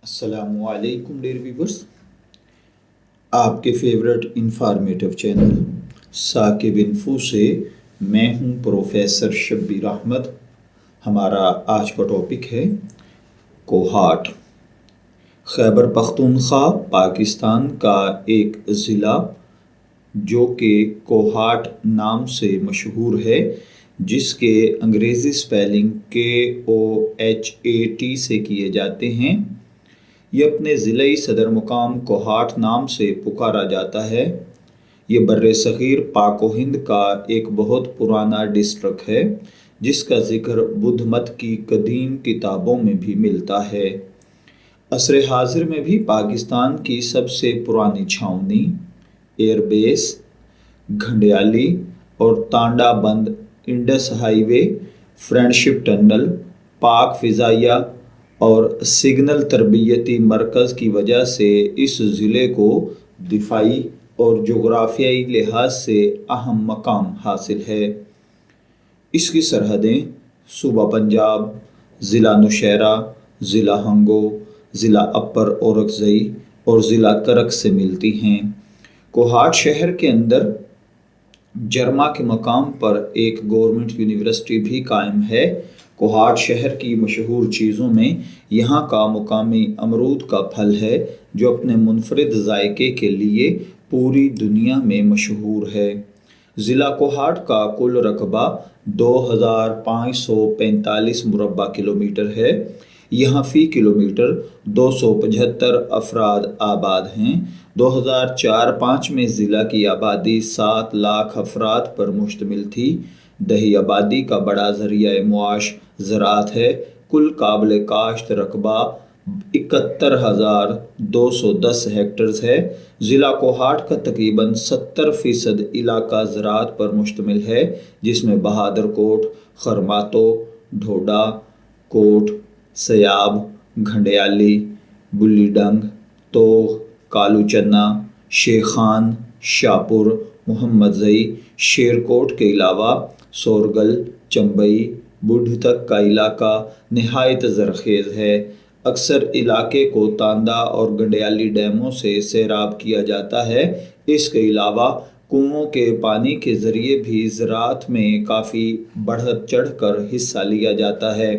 السلام علیکم dear viewers, آپ کے favourite informative channel Saqib info سے میں ہوں پروفیسر شبیر احمد۔ ہمارا آج کا ٹاپک ہے کوہاٹ۔ خیبر پختونخوا پاکستان کا ایک ضلع جو کہ کوہاٹ نام سے مشہور ہے، جس کے انگریزی سپیلنگ KOHAT سے کیے جاتے ہیں۔ یہ اپنے ضلعی صدر مقام کوہاٹ نام سے پکارا جاتا ہے۔ یہ بر صغیر پاک و ہند کا ایک بہت پرانا ڈسٹرکٹ ہے، جس کا ذکر بدھ مت کی قدیم کتابوں میں بھی ملتا ہے۔ عصر حاضر میں بھی پاکستان کی سب سے پرانی چھاؤنی، ایئر بیس، گھنڈیالی اور تانڈا بند، انڈس ہائی وے، فرینڈشپ ٹنل، پاک فضائیہ اور سگنل تربیتی مرکز کی وجہ سے اس ضلع کو دفاعی اور جغرافیائی لحاظ سے اہم مقام حاصل ہے۔ اس کی سرحدیں صوبہ پنجاب، ضلع نوشہرہ، ضلع ہنگو، ضلع اپر اورکزئی اور ضلع کرک سے ملتی ہیں۔ کوہاٹ شہر کے اندر جرما کے مقام پر ایک گورنمنٹ یونیورسٹی بھی قائم ہے۔ کوہاٹ شہر کی مشہور چیزوں میں یہاں کا مقامی امرود کا پھل ہے، جو اپنے منفرد ذائقے کے لیے پوری دنیا میں مشہور ہے۔ ضلع کوہاٹ کا کل رقبہ 2545 مربع کلومیٹر ہے۔ یہاں فی کلومیٹر 275 افراد آباد ہیں۔ 2004-05 میں ضلع کی آبادی 7 لاکھ افراد پر مشتمل تھی۔ دیہی آبادی کا بڑا ذریعہ معاش زراعت ہے۔ کل قابل کاشت رقبہ 71,210 ہیکٹرز ہے۔ ضلع کوہاٹ کا تقریباً 70% علاقہ زراعت پر مشتمل ہے، جس میں بہادر کوٹ، خرماتو، ڈھوڈا، کوٹ، سیاب، گھنڈیالی، بلی ڈنگ، توغ، کالو چنا، شیخان، شاپور، محمد زئی، شیرکوٹ کے علاوہ سورگل، چمبئی، بڈھ تک کا علاقہ نہایت زرخیز ہے۔ اکثر علاقے کو تاندا اور گنڈیالی ڈیموں سے سیراب کیا جاتا ہے۔ اس کے علاوہ کنووں کے پانی کے ذریعے بھی زراعت میں کافی بڑھ چڑھ کر حصہ لیا جاتا ہے۔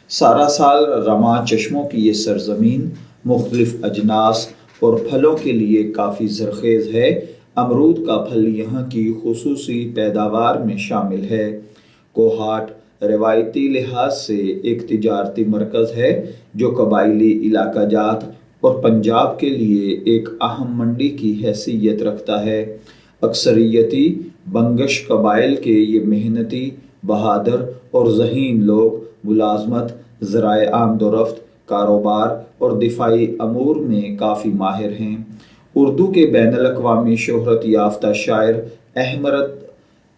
سارا سال رواں چشموں کی یہ سرزمین مختلف اجناس اور پھلوں کے لیے کافی زرخیز ہے۔ امرود کا پھل یہاں کی خصوصی پیداوار میں شامل ہے۔ کوہاٹ روایتی لحاظ سے ایک تجارتی مرکز ہے، جو قبائلی علاقہ جات اور پنجاب کے لیے ایک اہم منڈی کی حیثیت رکھتا ہے۔ اکثریتی بنگش قبائل کے یہ محنتی، بہادر اور ذہین لوگ ملازمت، ذرائع آمد و رفت، کاروبار اور دفاعی امور میں کافی ماہر ہیں۔ اردو کے بین الاقوامی شہرت یافتہ شاعر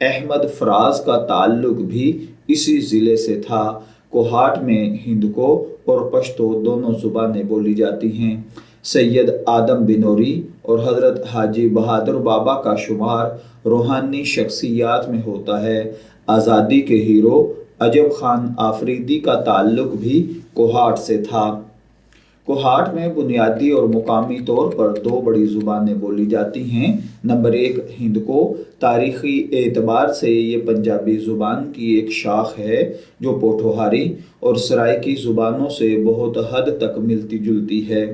احمد فراز کا تعلق بھی اسی ضلع سے تھا۔ کوہاٹ میں ہندکو اور پشتو دونوں زبانیں بولی جاتی ہیں۔ سید آدم بنوری اور حضرت حاجی بہادر بابا کا شمار روحانی شخصیات میں ہوتا ہے۔ آزادی کے ہیرو عجب خان آفریدی کا تعلق بھی کوہاٹ سے تھا۔ کوہاٹ میں بنیادی اور مقامی طور پر 2 بڑی زبانیں بولی جاتی ہیں۔ نمبر 1 ہندکو۔ تاریخی اعتبار سے یہ پنجابی زبان کی ایک شاخ ہے، جو پوٹھوہاری اور سرائیکی زبانوں سے بہت حد تک ملتی جلتی ہے۔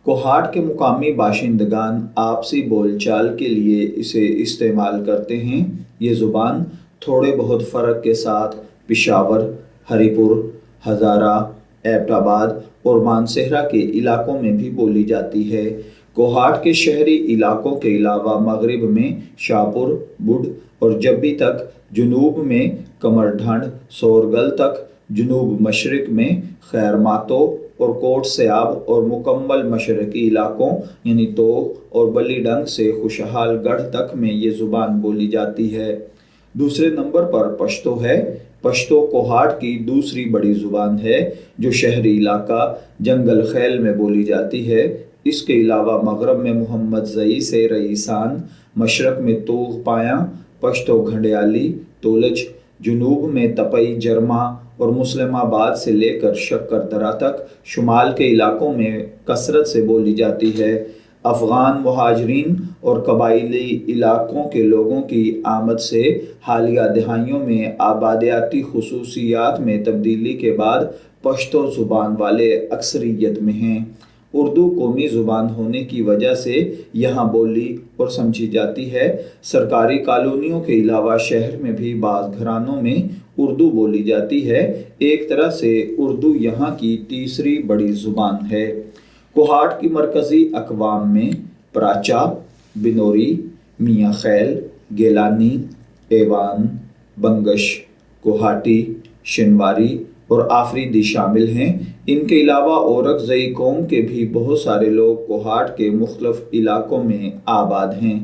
کوہاٹ کے مقامی باشندگان آپسی بول چال کے لیے اسے استعمال کرتے ہیں۔ یہ زبان تھوڑے بہت فرق کے ساتھ پشاور، ہری پور، ہزارہ، ایبٹ آباد اور مانسہرہ کے علاقوں میں بھی بولی جاتی ہے۔ کوہاٹ کے شہری علاقوں کے علاوہ مغرب میں شاپور، بڈھ اور جبی تک، جنوب میں کمر ڈھنڈ، سورگل تک، جنوب مشرق میں خیر ماتو اور کوٹ سیاب اور مکمل مشرقی علاقوں یعنی توغ اور بلی ڈنگ سے خوشحال گڑھ تک میں یہ زبان بولی جاتی ہے۔ دوسرے نمبر پر پشتو ہے۔ پشتو کوہاٹ کی دوسری بڑی زبان ہے، جو شہری علاقہ جنگل خیل میں بولی جاتی ہے۔ اس کے علاوہ مغرب میں محمد زئی سے رئیسان، مشرق میں توغ پایاں، پشتو گھنڈیالی، تولج، جنوب میں تپئی جرما اور مسلم آباد سے لے کر شکر درہ تک شمال کے علاقوں میں کثرت سے بولی جاتی ہے۔ افغان مہاجرین اور قبائلی علاقوں کے لوگوں کی آمد سے حالیہ دہائیوں میں آبادیاتی خصوصیات میں تبدیلی کے بعد پشتو زبان والے اکثریت میں ہیں۔ اردو قومی زبان ہونے کی وجہ سے یہاں بولی اور سمجھی جاتی ہے۔ سرکاری کالونیوں کے علاوہ شہر میں بھی بعض گھرانوں میں اردو بولی جاتی ہے۔ ایک طرح سے اردو یہاں کی تیسری بڑی زبان ہے۔ کوہاٹ کی مرکزی اقوام میں پراچا، بنوری، میاں خیل، گیلانی، ایوان، بنگش، کوہاٹی، شنواری اور آفریدی شامل ہیں۔ ان کے علاوہ اورکزئی قوم کے بھی بہت سارے لوگ کوہاٹ کے مختلف علاقوں میں آباد ہیں۔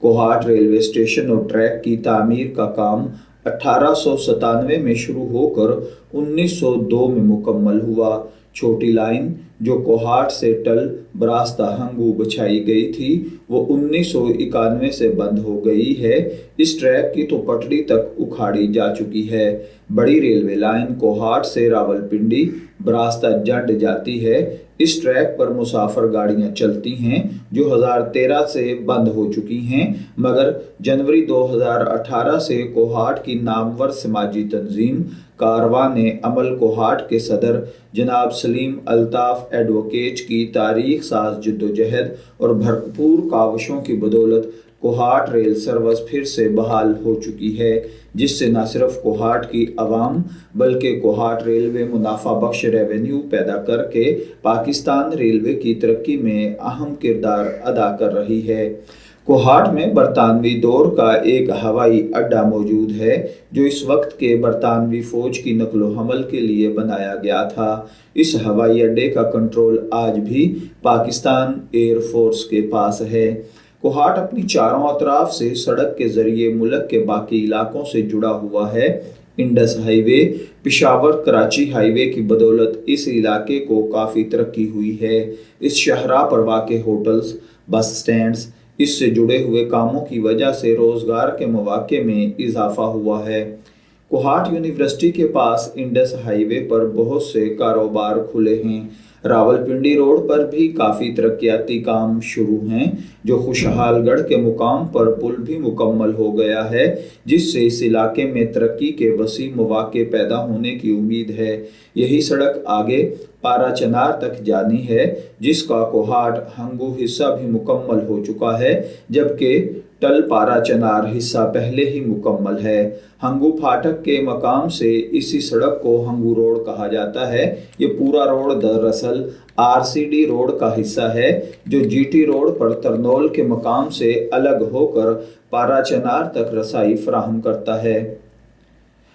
کوہاٹ ریلوے اسٹیشن اور ٹریک کی تعمیر کا کام 1897 میں شروع ہو کر 1902 میں مکمل ہوا۔ چھوٹی لائن جو کوہاٹ سے ٹل براستہ ہنگو بچھائی گئی تھی وہ 1991 سے بند ہو گئی ہے۔ اس ٹریک کی تو پٹڑی تک اکھاڑی جا چکی ہے۔ بڑی ریلوے لائن کوہاٹ سے راولپنڈی براستہ جنڈ جاتی ہے۔ اس ٹریک پر مسافر گاڑیاں چلتی ہیں جو 2013 سے بند ہو چکی ہیں، مگر جنوری 2018 سے کوہاٹ کی نامور سماجی تنظیم کارواں عمل کوہاٹ کے صدر جناب سلیم الطاف ایڈوکیٹ کی تاریخ ساز جدوجہد اور بھرپور کاوشوں کی بدولت کوہاٹ ریل سروس پھر سے بحال ہو چکی ہے، جس سے نہ صرف کوہاٹ کی عوام بلکہ کوہاٹ ریلوے منافع بخش ریونیو پیدا کر کے پاکستان ریلوے کی ترقی میں اہم کردار ادا کر رہی ہے۔ کوہاٹ میں برطانوی دور کا ایک ہوائی اڈہ موجود ہے جو اس وقت کے برطانوی فوج کی نقل و حمل کے لیے بنایا گیا تھا۔ اس ہوائی اڈے کا کنٹرول آج بھی پاکستان ایئر فورس کے پاس ہے۔ کوہاٹ اپنی چاروں اطراف سے سڑک کے ذریعے ملک کے باقی علاقوں سے جڑا ہوا ہے۔ انڈس ہائی وے، پشاور کراچی ہائی وے کی بدولت اس علاقے کو کافی ترقی ہوئی ہے۔ اس شاہراہ پر واقع ہوٹلز، بس سٹینڈز، اس سے جڑے ہوئے کاموں کی وجہ سے روزگار کے مواقع میں اضافہ ہوا ہے۔ کوہاٹ یونیورسٹی کے پاس انڈس ہائی وے پر بہت سے کاروبار کھلے ہیں۔ راولپنڈی روڈ پر بھی کافی ترقیاتی کام شروع ہیں، جو خوشحال گڑھ کے مقام پر پل بھی مکمل ہو گیا ہے، جس سے اس علاقے میں ترقی کے وسیع مواقع پیدا ہونے کی امید ہے۔ یہی سڑک آگے پارا چنار تک جانی ہے، جس کا کوہاٹ ہنگو حصہ بھی مکمل ہو چکا ہے، جبکہ ٹل پارا چنار حصہ پہلے ہی مکمل ہے۔ ہنگو پھاٹک کے مقام سے اسی سڑک کو ہنگو روڈ کہا جاتا ہے۔ یہ پورا روڈ دراصل RCD روڈ کا حصہ ہے، جو GT روڈ پر ترنول کے مقام سے الگ ہو کر پارا چنار تک رسائی فراہم کرتا ہے۔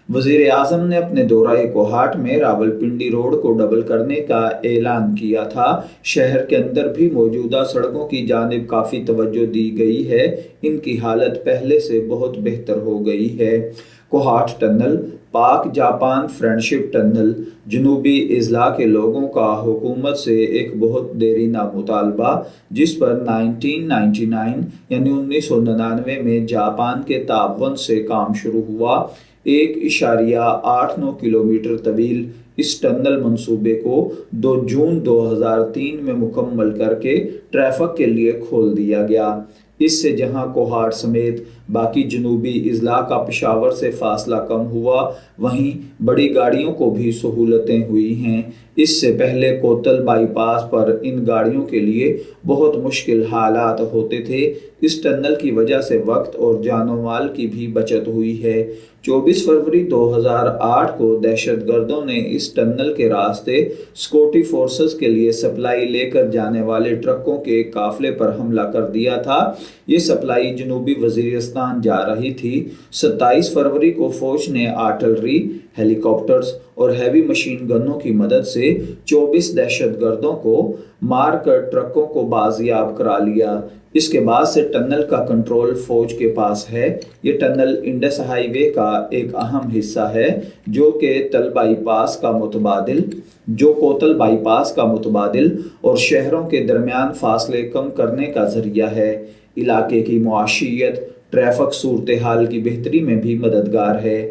وزیر اعظم نے اپنے دورہ کوہاٹ میں راولپنڈی روڈ کو ڈبل کرنے کا اعلان کیا تھا۔ شہر کے اندر بھی موجودہ سڑکوں کی جانب کافی توجہ دی گئی ہے۔ ان کی حالت پہلے سے بہت بہتر ہو گئی ہے۔ کوہاٹ ٹنل، پاک جاپان فرینڈشپ ٹنل، جنوبی اضلاع کے لوگوں کا حکومت سے ایک بہت دیرینہ مطالبہ، جس پر 1999 میں جاپان کے تعاون سے کام شروع ہوا۔ 1.89 کلومیٹر طویل اس ٹنل منصوبے کو 2 جون 2003 میں مکمل کر کے ٹریفک کے لیے کھول دیا گیا۔ اس سے جہاں کوہاٹ سمیت باقی جنوبی اضلاع کا پشاور سے فاصلہ کم ہوا، وہیں بڑی گاڑیوں کو بھی سہولتیں ہوئی ہیں۔ اس سے پہلے کوتل بائی پاس پر ان گاڑیوں کے لیے بہت مشکل حالات ہوتے تھے۔ اس ٹنل کی وجہ سے وقت اور جان و مال کی بھی بچت ہوئی ہے۔ 24 فروری 2008 کو دہشت گردوں نے اس ٹنل کے راستے سکیورٹی فورسز کے لیے سپلائی لے کر جانے والے ٹرکوں کے قافلے پر حملہ کر دیا تھا۔ یہ سپلائی جنوبی وزیرستان جا رہی تھی۔ 27 فروری کو فوج نے آرٹلری، ہیلی کاپٹرز اور ہیوی مشین گنوں کی مدد سے 24 دہشت گردوں کو مار کر ٹرکوں کو بازیاب کرا لیا۔ اس کے بعد سے ٹنل کا کنٹرول فوج کے پاس ہے۔ یہ ٹنل انڈس ہائی وے کا ایک اہم حصہ ہے، جو کوتل بائی پاس کا متبادل اور شہروں کے درمیان فاصلے کم کرنے کا ذریعہ ہے۔ علاقے کی معاشیت، ٹریفک صورتحال کی بہتری میں بھی مددگار ہے۔